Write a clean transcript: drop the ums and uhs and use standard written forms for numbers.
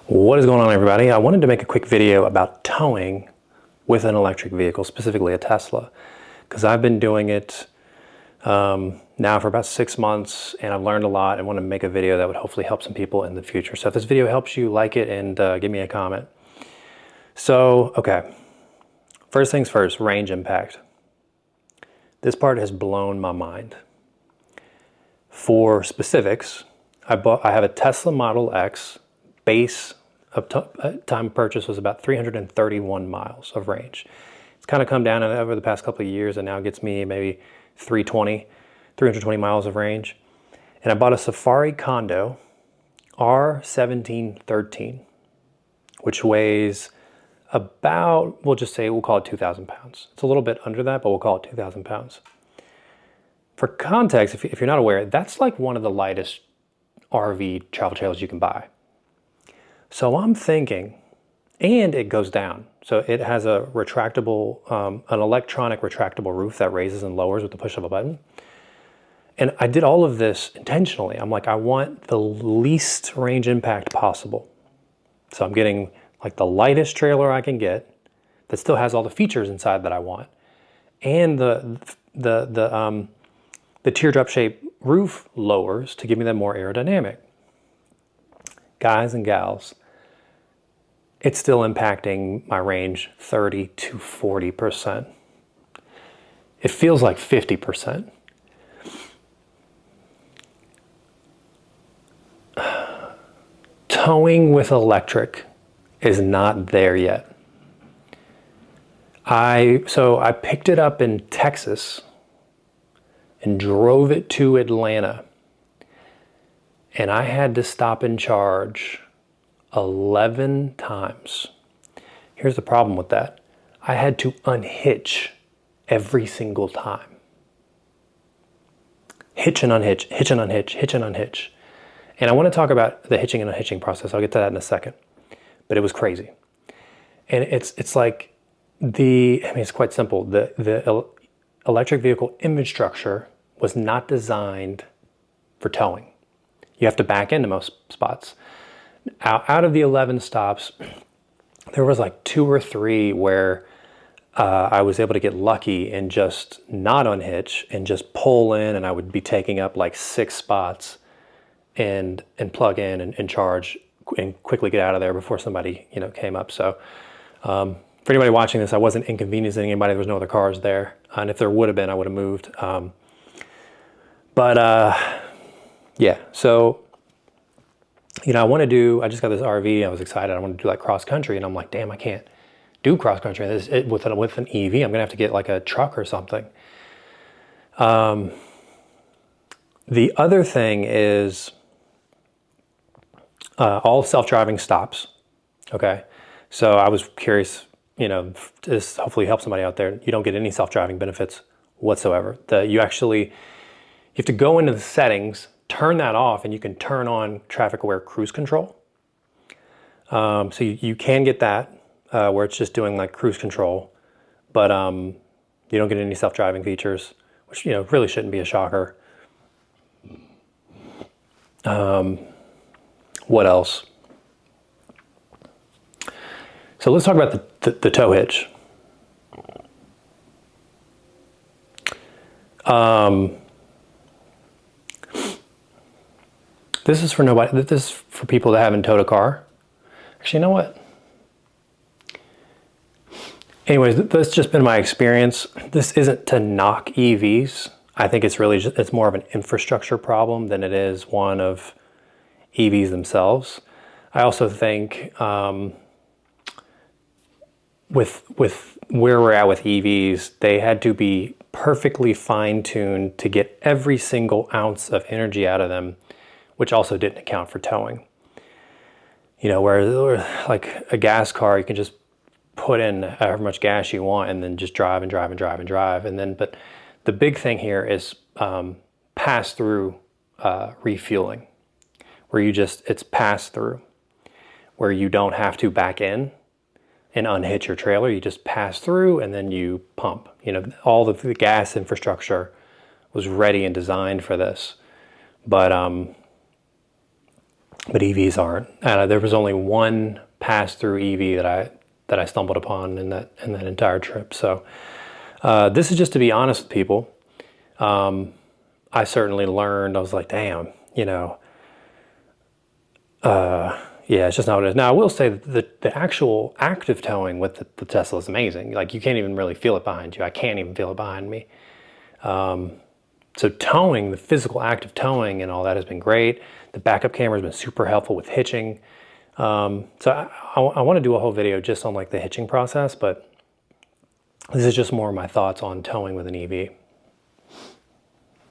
What is going on, everybody? I wanted to make a quick video about towing with an electric vehicle, specifically a Tesla, because I've been doing it now for about 6 months, and I've learned a lot and want to make a video that would hopefully help some people in the future. So if this video helps you, like it and give me a comment. So, okay, first things first, range impact. This part has blown my mind. For specifics, I have a Tesla Model X. Base of time of purchase was about 331 miles of range. It's kind of come down over the past couple of years, and now it gets me maybe 320 miles of range. And I bought a Safari Condo R1713, which weighs about, we'll call it 2,000 pounds. It's a little bit under that, but we'll call it 2,000 pounds. For context, if you're not aware, that's like one of the lightest RV travel trailers you can buy. So I'm thinking, and it goes down. So it has a retractable, an electronic retractable roof that raises and lowers with the push of a button. And I did all of this intentionally. I'm like, I want the least range impact possible. So I'm getting like the lightest trailer I can get that still has all the features inside that I want. And the teardrop shaped roof lowers to give me that more aerodynamic. Guys and gals, it's still impacting my range 30 to 40%. It feels like 50%. Towing with electric is not there yet. So I picked it up in Texas and drove it to Atlanta. And I had to stop and charge 11 times. Here's the problem with that. I had to unhitch every single time. Hitch and unhitch, hitch and unhitch, hitch and unhitch. And I want to talk about the hitching and unhitching process. I'll get to that in a second. But it was crazy. And it's like it's quite simple. The electric vehicle image structure was not designed for towing. You have to back into most spots. Out of the 11 stops, there was like 2 or 3 where I was able to get lucky and just not unhitch and just pull in, and I would be taking up like 6 spots and plug in and charge and quickly get out of there before somebody came up. So for anybody watching this, I wasn't inconveniencing anybody. There was no other cars there, and if there would have been, I would have moved. Yeah, so I just got this RV. I was excited. I wanted to do like cross country, and I'm like, damn, I can't do cross country with an EV. I'm gonna have to get like a truck or something. The other thing is all self-driving stops. Okay, so I was curious, this hopefully help somebody out there. You don't get any self-driving benefits whatsoever. You have to go into the settings, turn that off, and you can turn on traffic-aware cruise control. So you can get that where it's just doing like cruise control, but you don't get any self-driving features, which really shouldn't be a shocker. What else? So let's talk about the tow hitch. This is for nobody. This is for people that haven't towed a car. Actually, you know what? Anyways, that's just been my experience. This isn't to knock EVs. I think it's more of an infrastructure problem than it is one of EVs themselves. I also think with where we're at with EVs, they had to be perfectly fine-tuned to get every single ounce of energy out of them, which also didn't account for towing. Where like a gas car, you can just put in however much gas you want and then just drive and drive and drive and drive. But the big thing here is pass-through refueling, where it's pass-through, where you don't have to back in and unhitch your trailer. You just pass through and then you pump. All the gas infrastructure was ready and designed for this. But but EVs aren't. There was only one pass-through EV that I stumbled upon in that entire trip. So this is just to be honest with people. I certainly learned. I was like, damn, you know, yeah, it's just not what it is. Now, I will say that the actual active towing with the Tesla is amazing. Like, you can't even really feel it behind you. I can't even feel it behind me. So towing, the physical active towing and all that has been great. The backup camera has been super helpful with hitching. So I want to do a whole video just on like the hitching process, but this is just more of my thoughts on towing with an EV.